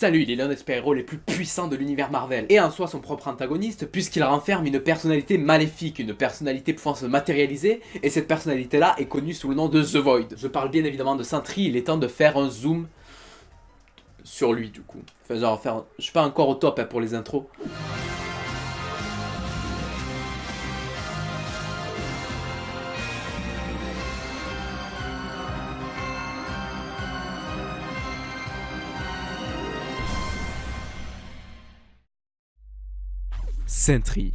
Salut, il est l'un des super-héros les plus puissants de l'univers Marvel, et en soi son propre antagoniste, puisqu'il renferme une personnalité maléfique, une personnalité pouvant se matérialiser, et cette personnalité-là est connue sous le nom de The Void. Je parle bien évidemment de Sentry, il est temps de faire un zoom sur lui du coup. Enfin genre faire... Je suis pas encore au top pour les intros. Sentry.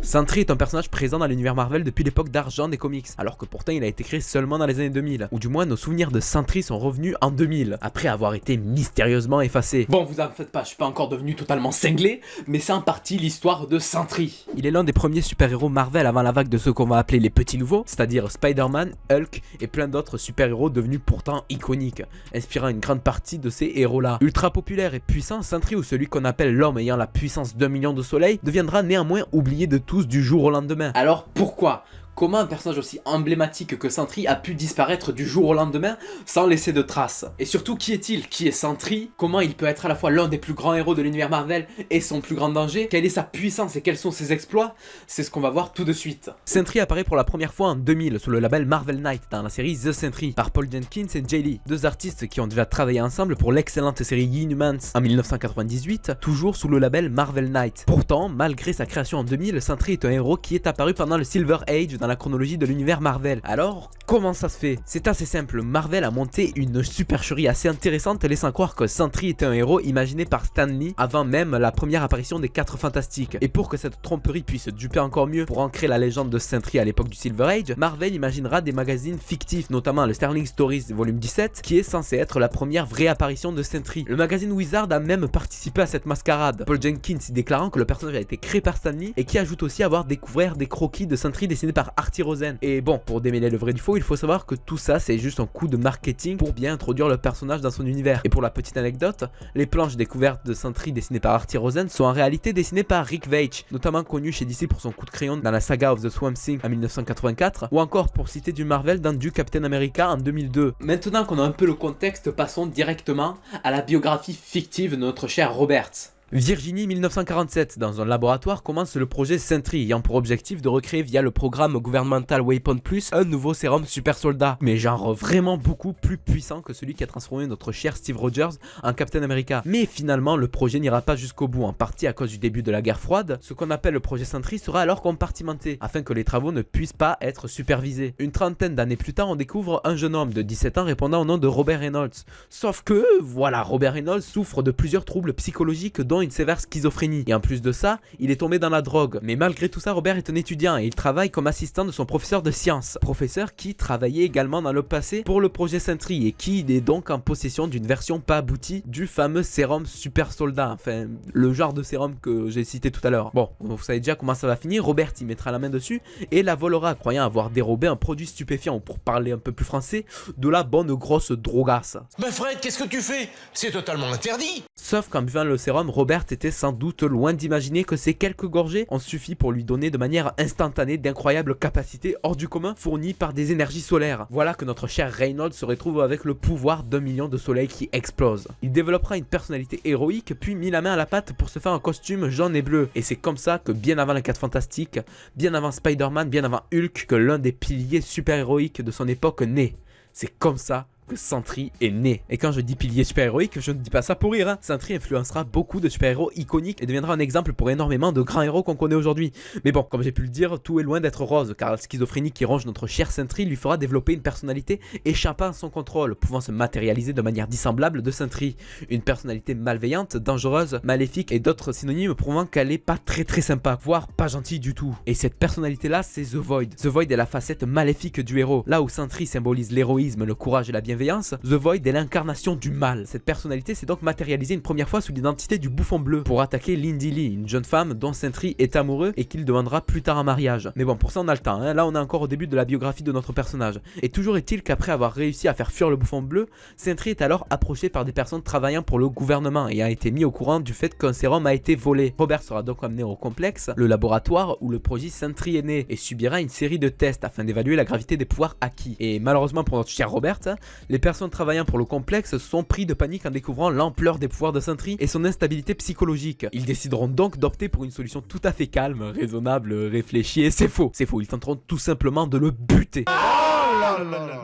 Sentry est un personnage présent dans l'univers Marvel depuis l'époque d'argent des comics, alors que pourtant il a été créé seulement dans les années 2000, ou du moins nos souvenirs de Sentry sont revenus en 2000, après avoir été mystérieusement effacés. Bon, vous en faites pas, je suis pas encore devenu totalement cinglé, mais c'est en partie l'histoire de Sentry. Il est l'un des premiers super-héros Marvel avant la vague de ceux qu'on va appeler les petits nouveaux, c'est-à-dire Spider-Man, Hulk et plein d'autres super-héros devenus pourtant iconiques, inspirant une grande partie de ces héros-là. Ultra populaire et puissant, Sentry, ou celui qu'on appelle l'homme ayant la puissance d'1 million de soleils, deviendra néanmoins oublié de tous du jour au lendemain. Alors pourquoi ? Comment un personnage aussi emblématique que Sentry a pu disparaître du jour au lendemain sans laisser de traces? Et surtout, qui est-il? Qui est Sentry? Comment il peut être à la fois l'un des plus grands héros de l'univers Marvel et son plus grand danger? Quelle est sa puissance et quels sont ses exploits? C'est ce qu'on va voir tout de suite. Sentry apparaît pour la première fois en 2000 sous le label Marvel Knight dans la série The Sentry par Paul Jenkins et Jay Lee, deux artistes qui ont déjà travaillé ensemble pour l'excellente série Inhumans en 1998, toujours sous le label Marvel Knight. Pourtant, malgré sa création en 2000, Sentry est un héros qui est apparu pendant le Silver Age dans la chronologie de l'univers Marvel. Alors, comment ça se fait? C'est assez simple, Marvel a monté une supercherie assez intéressante laissant croire que Sentry était un héros imaginé par Stan Lee avant même la première apparition des 4 Fantastiques. Et pour que cette tromperie puisse duper encore mieux pour ancrer la légende de Sentry à l'époque du Silver Age, Marvel imaginera des magazines fictifs, notamment le Sterling Stories volume 17, qui est censé être la première vraie apparition de Sentry. Le magazine Wizard a même participé à cette mascarade, Paul Jenkins y déclarant que le personnage a été créé par Stan Lee et qui ajoute aussi avoir découvert des croquis de Sentry dessinés par Artie Rosen. Et bon, pour démêler le vrai du faux, il faut savoir que tout ça c'est juste un coup de marketing pour bien introduire le personnage dans son univers. Et pour la petite anecdote, les planches découvertes de Sentry dessinées par Artie Rosen sont en réalité dessinées par Rick Veitch, notamment connu chez DC pour son coup de crayon dans la saga of the Swamp Thing en 1984, ou encore pour citer du Marvel dans du Captain America en 2002. Maintenant qu'on a un peu le contexte, passons directement à la biographie fictive de notre cher Roberts. Virginie 1947, dans un laboratoire, commence le projet Sentry, ayant pour objectif de recréer via le programme Governmental Weapon Plus un nouveau sérum super soldat, mais genre vraiment beaucoup plus puissant que celui qui a transformé notre cher Steve Rogers en Captain America. Mais finalement, le projet n'ira pas jusqu'au bout, en partie à cause du début de la guerre froide. Ce qu'on appelle le projet Sentry sera alors compartimenté, afin que les travaux ne puissent pas être supervisés. Une trentaine d'années plus tard, on découvre un jeune homme de 17 ans répondant au nom de Robert Reynolds. Sauf que, voilà, Robert Reynolds souffre de plusieurs troubles psychologiques dont une sévère schizophrénie, et en plus de ça, il est tombé dans la drogue. Mais malgré tout ça, Robert est un étudiant et il travaille comme assistant de son professeur de sciences, professeur qui travaillait également dans le passé pour le projet Sentry et qui est donc en possession d'une version pas aboutie du fameux sérum super soldat, enfin le genre de sérum que j'ai cité tout à l'heure. Bon, vous savez déjà comment ça va finir, Robert y mettra la main dessus et la volera, croyant avoir dérobé un produit stupéfiant, ou pour parler un peu plus français, de la bonne grosse drogasse. Mais Fred, qu'est-ce que tu fais? C'est totalement interdit! Sauf qu'en buvant le sérum, Robert était sans doute loin d'imaginer que ces quelques gorgées ont suffi pour lui donner de manière instantanée d'incroyables capacités hors du commun fournies par des énergies solaires. Voilà que notre cher Reynolds se retrouve avec le pouvoir d'1 million de soleils qui explose. Il développera une personnalité héroïque puis mit la main à la pâte pour se faire un costume jaune et bleu. Et c'est comme ça que bien avant les 4 Fantastiques, bien avant Spider-Man, bien avant Hulk, que l'un des piliers super-héroïques de son époque naît. C'est comme ça que Sentry est né. Et quand je dis pilier super-héroïque, je ne dis pas ça pour rire, hein. Sentry influencera beaucoup de super-héros iconiques et deviendra un exemple pour énormément de grands héros qu'on connaît aujourd'hui. Mais bon, comme j'ai pu le dire, tout est loin d'être rose, car la schizophrénie qui ronge notre cher Sentry lui fera développer une personnalité échappant à son contrôle, pouvant se matérialiser de manière dissemblable de Sentry. Une personnalité malveillante, dangereuse, maléfique et d'autres synonymes prouvant qu'elle est pas très sympa, voire pas gentille du tout. Et cette personnalité-là, c'est The Void. The Void est la facette maléfique du héros. Là où Sentry symbolise l'héroïsme, le courage et la bienveillance, The Void est l'incarnation du mal. Cette personnalité s'est donc matérialisée une première fois sous l'identité du Bouffon Bleu pour attaquer Lindy Lee, une jeune femme dont Sentry est amoureux et qu'il demandera plus tard en mariage. Mais bon, pour ça on a le temps, hein. Là on est encore au début de la biographie de notre personnage. Et toujours est-il qu'après avoir réussi à faire fuir le Bouffon Bleu, Sentry est alors approché par des personnes travaillant pour le gouvernement et a été mis au courant du fait qu'un sérum a été volé. Robert sera donc amené au complexe, le laboratoire où le projet Sentry est né, et subira une série de tests afin d'évaluer la gravité des pouvoirs acquis. Et malheureusement pour notre cher Robert, Les personnes travaillant pour le complexe sont pris de panique en découvrant l'ampleur des pouvoirs de Sentry et son instabilité psychologique. Ils décideront donc d'opter pour une solution tout à fait calme, raisonnable, réfléchie, et c'est faux. C'est faux, ils tenteront tout simplement de le buter.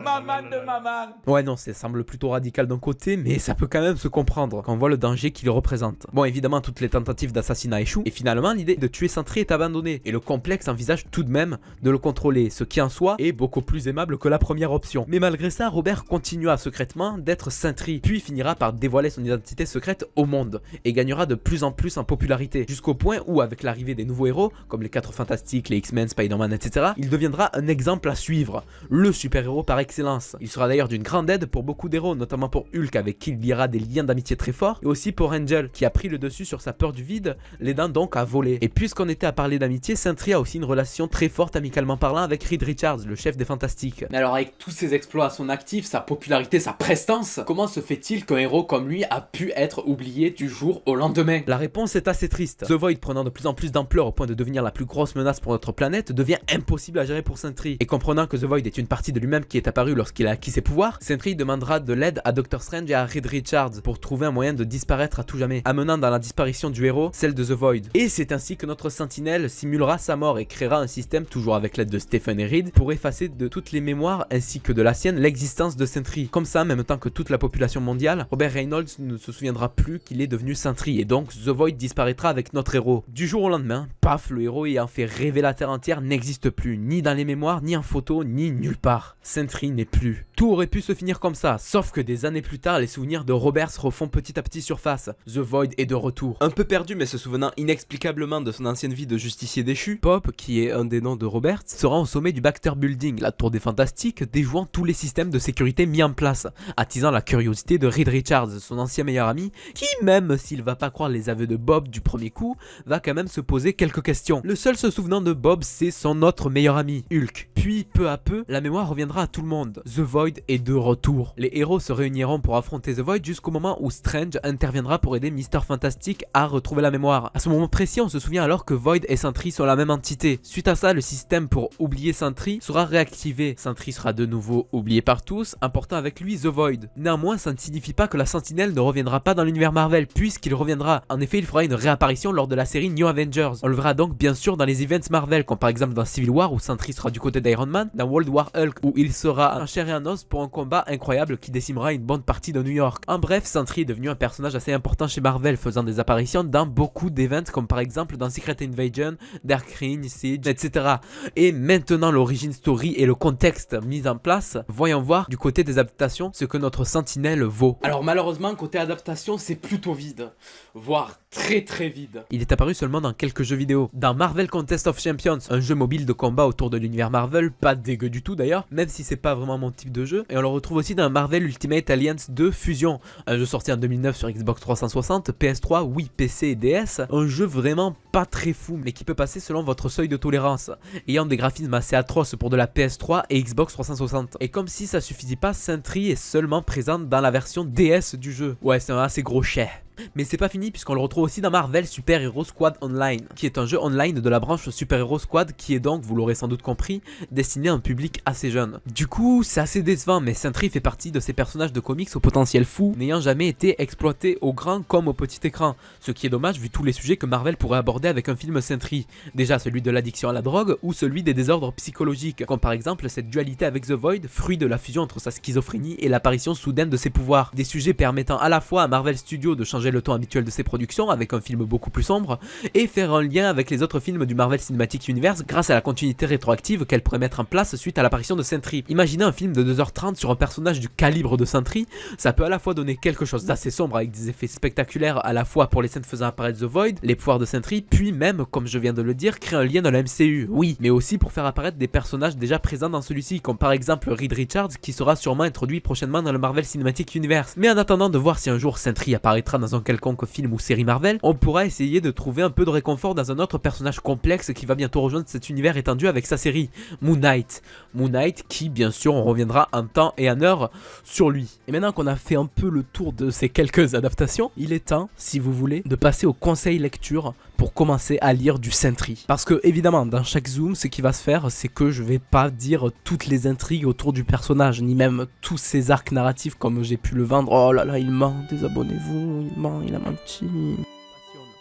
Maman de maman. Ouais non, ça semble plutôt radical d'un côté, mais ça peut quand même se comprendre quand on voit le danger qu'il représente. Bon, évidemment, toutes les tentatives d'assassinat échouent, et finalement l'idée de tuer Sentry est abandonnée, et le complexe envisage tout de même de le contrôler, ce qui en soi est beaucoup plus aimable que la première option. Mais malgré ça, Robert continua secrètement d'être Sentry, puis finira par dévoiler son identité secrète au monde, et gagnera de plus en plus en popularité, jusqu'au point où, avec l'arrivée des nouveaux héros, comme les 4 Fantastiques, les X-Men, Spider-Man, etc., il deviendra un exemple à suivre, le super-héros par excellence. Il sera d'ailleurs d'une grande aide pour beaucoup d'héros, notamment pour Hulk avec qui il liera des liens d'amitié très forts, et aussi pour Angel qui a pris le dessus sur sa peur du vide, l'aidant donc à voler. Et puisqu'on était à parler d'amitié, Sentry a aussi une relation très forte amicalement parlant avec Reed Richards, le chef des Fantastiques. Mais alors avec tous ses exploits à son actif, sa popularité, sa prestance, comment se fait-il qu'un héros comme lui a pu être oublié du jour au lendemain? La réponse est assez triste. The Void prenant de plus en plus d'ampleur au point de devenir la plus grosse menace pour notre planète, devient impossible à gérer pour Sentry. Et comprenant que The Void est une partie de lui-même qui est apparue lorsqu'il a acquis ses pouvoirs, Sentry demandera de l'aide à Doctor Strange et à Reed Richards pour trouver un moyen de disparaître à tout jamais, amenant dans la disparition du héros celle de The Void. Et c'est ainsi que notre sentinelle simulera sa mort et créera un système, toujours avec l'aide de Stephen et Reed, pour effacer de toutes les mémoires ainsi que de la sienne l'existence de Sentry. Comme ça, en même temps que toute la population mondiale, Robert Reynolds ne se souviendra plus qu'il est devenu Sentry et donc The Void disparaîtra avec notre héros. Du jour au lendemain, paf, le héros ayant fait rêver la Terre entière n'existe plus, ni dans les mémoires, ni en photo, ni nulle part. Sentry n'est plus. Tout aurait pu se finir comme ça, sauf que des années plus tard, les souvenirs de Robert se refont petit à petit surface. The Void est de retour. Un peu perdu mais se souvenant inexplicablement de son ancienne vie de justicier déchu, Pop, qui est un des noms de Robert, sera au sommet du Baxter Building, la tour des Fantastiques, déjouant tous les systèmes de sécurité mis en place, attisant la curiosité de Reed Richards, son ancien meilleur ami, qui, même s'il va pas croire les aveux de Bob du premier coup, va quand même se poser quelques questions. Le seul se souvenant de Bob, c'est son autre meilleur ami, Hulk. Puis, peu à peu, la mémoire reviendra à tout le monde. The Void est de retour. Les héros se réuniront pour affronter The Void jusqu'au moment où Strange interviendra pour aider Mr. Fantastic à retrouver la mémoire. À ce moment précis, on se souvient alors que Void et Sentry sont la même entité. Suite à ça, le système pour oublier Sentry sera réactivé. Sentry sera de nouveau oublié par tous, emportant avec lui The Void. Néanmoins, ça ne signifie pas que la Sentinelle ne reviendra pas dans l'univers Marvel, puisqu'il reviendra. En effet, il fera une réapparition lors de la série New Avengers. On le verra donc bien sûr dans les events Marvel, comme par exemple dans Civil War où Sentry sera du côté d'Iron Man, dans World War Hulk où il sera en chair et en os pour un combat incroyable qui décimera une bonne partie de New York. En bref, Sentry est devenu un personnage assez important chez Marvel, faisant des apparitions dans beaucoup d'events comme par exemple dans Secret Invasion, Dark Reign, Siege, etc. Et maintenant l'origin story et le contexte mis en place, voyons voir du côté des adaptations ce que notre Sentinelle vaut. Alors malheureusement, côté adaptation, c'est plutôt vide, voire très vide. Il est apparu seulement dans quelques jeux vidéo. Dans Marvel Contest of Champions, un jeu mobile de combat autour de l'univers Marvel, pas dégueu du tout d'ailleurs, même si c'est pas vraiment mon type de jeu. Et on le retrouve aussi dans Marvel Ultimate Alliance 2 Fusion, un jeu sorti en 2009 sur Xbox 360, PS3, Wii, PC et DS. Un jeu vraiment pas très fou, mais qui peut passer selon votre seuil de tolérance, ayant des graphismes assez atroces pour de la PS3 et Xbox 360. Et comme si ça suffisait pas, Sentry est seulement présent dans la version DS du jeu. Ouais, c'est un assez gros chais. Mais c'est pas fini puisqu'on le retrouve aussi dans Marvel Super Hero Squad Online, qui est un jeu online de la branche Super Hero Squad qui est donc, vous l'aurez sans doute compris, destiné à un public assez jeune. Du coup, c'est assez décevant, mais Sentry fait partie de ces personnages de comics au potentiel fou, n'ayant jamais été exploité au grand comme au petit écran, ce qui est dommage vu tous les sujets que Marvel pourrait aborder avec un film Sentry, déjà celui de l'addiction à la drogue ou celui des désordres psychologiques, comme par exemple cette dualité avec The Void, fruit de la fusion entre sa schizophrénie et l'apparition soudaine de ses pouvoirs, des sujets permettant à la fois à Marvel Studios de changer le ton habituel de ses productions avec un film beaucoup plus sombre et faire un lien avec les autres films du Marvel Cinematic Universe grâce à la continuité rétroactive qu'elle pourrait mettre en place suite à l'apparition de Sentry. Imaginez un film de 2h30 sur un personnage du calibre de Sentry, ça peut à la fois donner quelque chose d'assez sombre avec des effets spectaculaires à la fois pour les scènes faisant apparaître The Void, les pouvoirs de Sentry, puis même, comme je viens de le dire, créer un lien dans la MCU, oui, mais aussi pour faire apparaître des personnages déjà présents dans celui-ci, comme par exemple Reed Richards qui sera sûrement introduit prochainement dans le Marvel Cinematic Universe. Mais en attendant de voir si un jour Sentry apparaîtra dans un quelconque film ou série Marvel, on pourra essayer de trouver un peu de réconfort dans un autre personnage complexe qui va bientôt rejoindre cet univers étendu avec sa série, Moon Knight. Moon Knight qui, bien sûr, on reviendra en temps et en heure sur lui. Et maintenant qu'on a fait un peu le tour de ces quelques adaptations, il est temps, si vous voulez, de passer au conseil lecture pour commencer à lire du Sentry. Parce que évidemment dans chaque zoom ce qui va se faire c'est que je vais pas dire toutes les intrigues autour du personnage, ni même tous ses arcs narratifs comme j'ai pu le vendre. Oh là là il ment, désabonnez-vous, il ment, il a menti.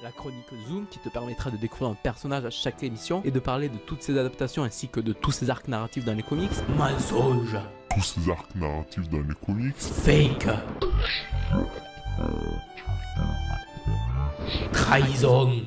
La chronique Zoom qui te permettra de découvrir un personnage à chaque émission et de parler de toutes ses adaptations ainsi que de tous ses arcs narratifs dans les comics. Mensonge. Tous ces arcs narratifs dans les comics. Fake. Trahison.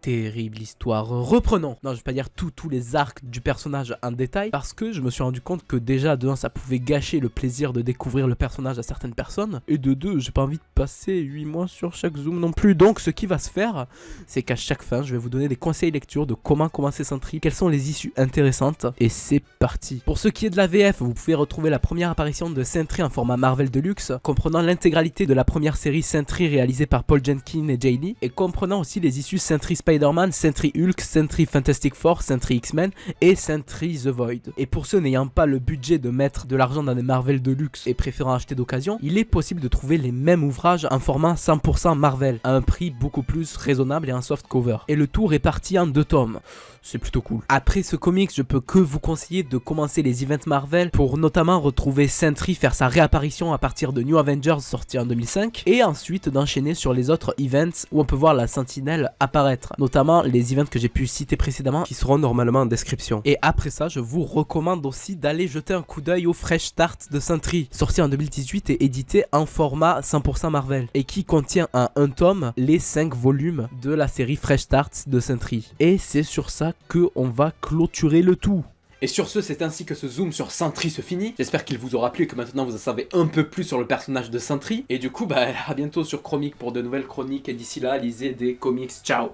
Terrible histoire. Reprenons. Non, je vais pas dire tous les arcs du personnage en détail parce que je me suis rendu compte que déjà de 1 ça pouvait gâcher le plaisir de découvrir le personnage à certaines personnes et de 2 j'ai pas envie de passer 8 mois sur chaque zoom non plus. Donc ce qui va se faire c'est qu'à chaque fin je vais vous donner des conseils lecture de comment commencer Sentry, quelles sont les issues intéressantes et c'est parti. Pour ce qui est de la VF, vous pouvez retrouver la première apparition de Sentry en format Marvel Deluxe comprenant l'intégralité de la première série Sentry réalisée par Paul Jenkins et Jay Lee et comprenant aussi les issues Sentry Spider-Man, Sentry Hulk, Sentry Fantastic Four, Sentry X-Men et Sentry The Void. Et pour ceux n'ayant pas le budget de mettre de l'argent dans des Marvel Deluxe et préférant acheter d'occasion, il est possible de trouver les mêmes ouvrages en format 100% Marvel à un prix beaucoup plus raisonnable et en soft cover. Et le tout réparti en 2 tomes. C'est plutôt cool. Après ce comics, je peux que vous conseiller de commencer les events Marvel pour notamment retrouver Sentry faire sa réapparition à partir de New Avengers sorti en 2005 et ensuite d'enchaîner sur les autres events où on peut voir la Sentinelle apparaître, notamment les events que j'ai pu citer précédemment qui seront normalement en description. Et après ça, je vous recommande aussi d'aller jeter un coup d'œil au Fresh Start de Sentry, sorti en 2018 et édité en format 100% Marvel et qui contient en un tome les 5 volumes de la série Fresh Start de Sentry. Et c'est sur ça que on va clôturer le tout. Et sur ce, c'est ainsi que ce zoom sur Sentry se finit. J'espère qu'il vous aura plu et que maintenant vous en savez un peu plus sur le personnage de Sentry. Et du coup, à bientôt sur Chromique pour de nouvelles chroniques. Et d'ici là, lisez des comics. Ciao!